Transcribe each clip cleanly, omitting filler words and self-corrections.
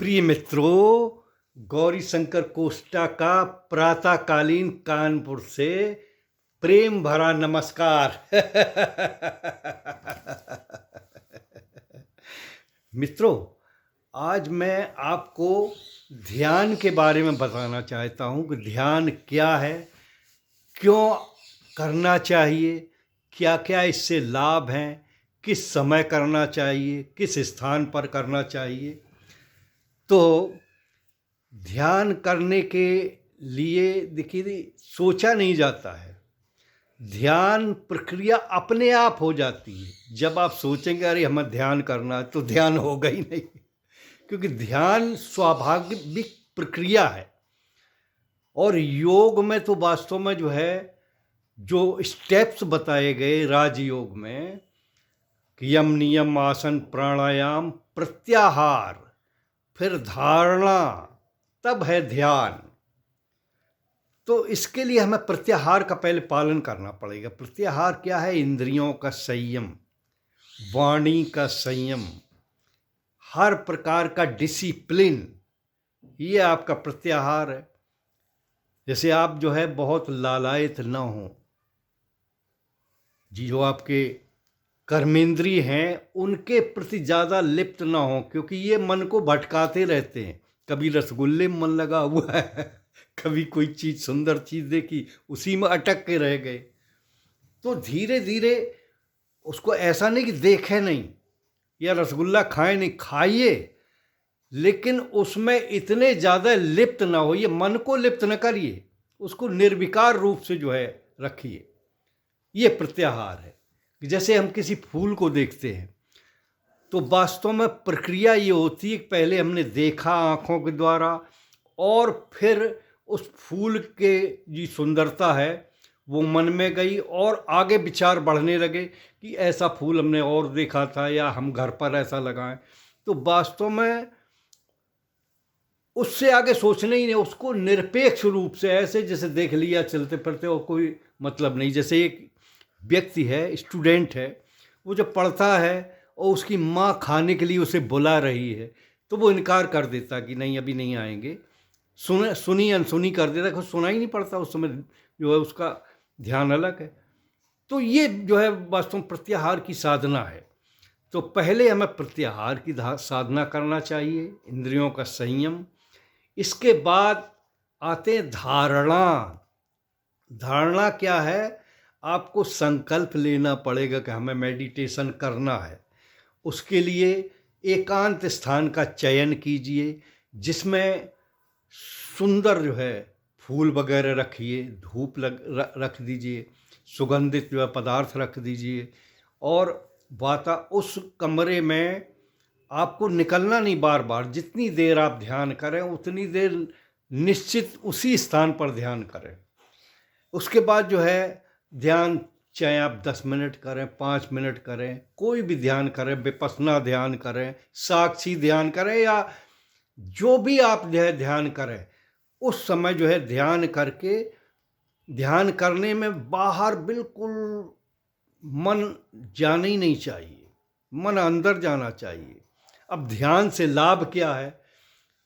प्रिय मित्रों, गौरी शंकर कोष्टा का प्रातःकालीन कानपुर से प्रेम भरा नमस्कार। मित्रों, आज मैं आपको ध्यान के बारे में बताना चाहता हूँ कि ध्यान क्या है, क्यों करना चाहिए, क्या क्या इससे लाभ हैं, किस समय करना चाहिए, किस स्थान पर करना चाहिए। तो ध्यान करने के लिए देखिए, सोचा नहीं जाता है। ध्यान प्रक्रिया अपने आप हो जाती है। जब आप सोचेंगे अरे हमें ध्यान करना है, तो ध्यान होगा ही नहीं, क्योंकि ध्यान स्वाभाविक प्रक्रिया है। और योग में तो वास्तव में जो है, जो स्टेप्स बताए गए राजयोग में कि यम नियम आसन प्राणायाम प्रत्याहार, फिर धारणा, तब है ध्यान। तो इसके लिए हमें प्रत्याहार का पहले पालन करना पड़ेगा। प्रत्याहार क्या है? इंद्रियों का संयम, वाणी का संयम, हर प्रकार का डिसिप्लिन, ये आपका प्रत्याहार है। जैसे आप जो है बहुत लालायित ना हो, जो आपके कर्मेंद्रिय हैं उनके प्रति ज़्यादा लिप्त ना हो, क्योंकि ये मन को भटकाते रहते हैं। कभी रसगुल्ले में मन लगा हुआ है, कभी कोई चीज़, सुंदर चीज़ देखी, उसी में अटक के रह गए। तो धीरे धीरे उसको ऐसा नहीं कि देखे नहीं या रसगुल्ला खाए नहीं, खाइए, लेकिन उसमें इतने ज़्यादा लिप्त ना होइए, मन को लिप्त न करिए, उसको निर्विकार रूप से जो है रखिए। ये प्रत्याहार है। जैसे हम किसी फूल को देखते हैं, तो वास्तव में प्रक्रिया ये होती है कि पहले हमने देखा आँखों के द्वारा, और फिर उस फूल के जी सुंदरता है वो मन में गई, और आगे विचार बढ़ने लगे कि ऐसा फूल हमने और देखा था, या हम घर पर ऐसा लगाएं। तो वास्तव में उससे आगे सोचना ही नहीं, उसको निरपेक्ष रूप से ऐसे जैसे देख लिया चलते फिरते, और कोई मतलब नहीं। जैसे एक व्यक्ति है, स्टूडेंट है, वो जब पढ़ता है और उसकी माँ खाने के लिए उसे बुला रही है, तो वो इनकार कर देता कि नहीं अभी नहीं आएंगे, सुनी अनसुनी कर देता, कुछ सुना ही नहीं पड़ता उस समय, जो है उसका ध्यान अलग है। तो ये जो है वास्तव में प्रत्याहार की साधना है। तो पहले हमें प्रत्याहार की साधना करना चाहिए, इंद्रियों का संयम। इसके बाद आते हैं धारणा। धारणा क्या है? आपको संकल्प लेना पड़ेगा कि हमें मेडिटेशन करना है। उसके लिए एकांत स्थान का चयन कीजिए, जिसमें सुंदर जो है फूल वगैरह रखिए, धूप रख दीजिए, सुगंधित जो है पदार्थ रख दीजिए, और उस कमरे में आपको निकलना नहीं बार बार। जितनी देर आप ध्यान करें उतनी देर निश्चित उसी स्थान पर ध्यान करें। उसके बाद जो है ध्यान, चाहे आप 10 मिनट करें, 5 मिनट करें, कोई भी ध्यान करें, विपश्यना ध्यान करें, साक्षी ध्यान करें, या जो भी आप ध्यान करें, उस समय जो है ध्यान करके, ध्यान करने में बाहर बिल्कुल मन जाना ही नहीं चाहिए, मन अंदर जाना चाहिए। अब ध्यान से लाभ क्या है?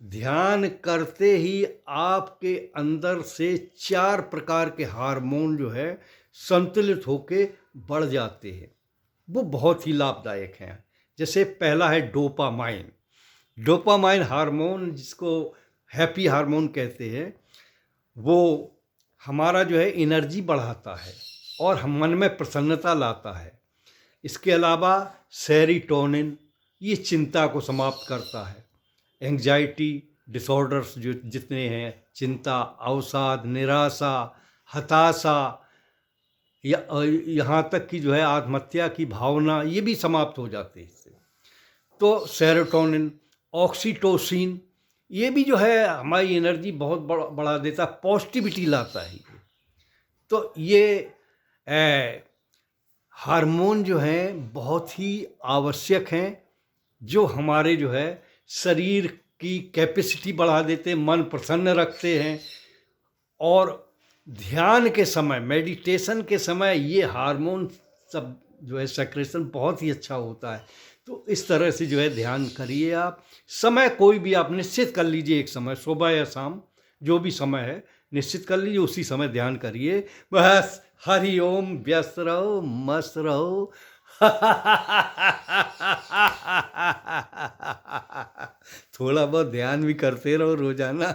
ध्यान करते ही आपके अंदर से 4 प्रकार के हार्मोन जो है संतुलित होके बढ़ जाते हैं। वो बहुत ही लाभदायक हैं। जैसे पहला है डोपामाइन। डोपामाइन हार्मोन, जिसको हैप्पी हार्मोन कहते हैं, वो हमारा जो है एनर्जी बढ़ाता है और हम मन में प्रसन्नता लाता है। इसके अलावा सेरोटोनिन, ये चिंता को समाप्त करता है। एंग्जाइटी डिसऑर्डर्स जो जितने हैं, चिंता, अवसाद, निराशा, हताशा, या यहाँ तक कि जो है आत्महत्या की भावना, ये भी समाप्त हो जाते हैं इससे। तो सेरोटोनिन, ऑक्सीटोसिन, ये भी जो है हमारी एनर्जी बहुत बढ़ा देता है, पॉजिटिविटी लाता है। तो ये हार्मोन जो हैं बहुत ही आवश्यक हैं, जो हमारे जो है शरीर की कैपेसिटी बढ़ा देते हैं, मन प्रसन्न रखते हैं। और ध्यान के समय, मेडिटेशन के समय, ये हार्मोन सब जो है सेक्रेशन बहुत ही अच्छा होता है। तो इस तरह से जो है ध्यान करिए आप। समय कोई भी आप निश्चित कर लीजिए, एक समय सुबह या शाम जो भी समय है निश्चित कर लीजिए, उसी समय ध्यान करिए। बस हरि ओम, व्यस्त रहो, मस्त रहो। थोड़ा बहुत ध्यान भी करते रहो रोजाना।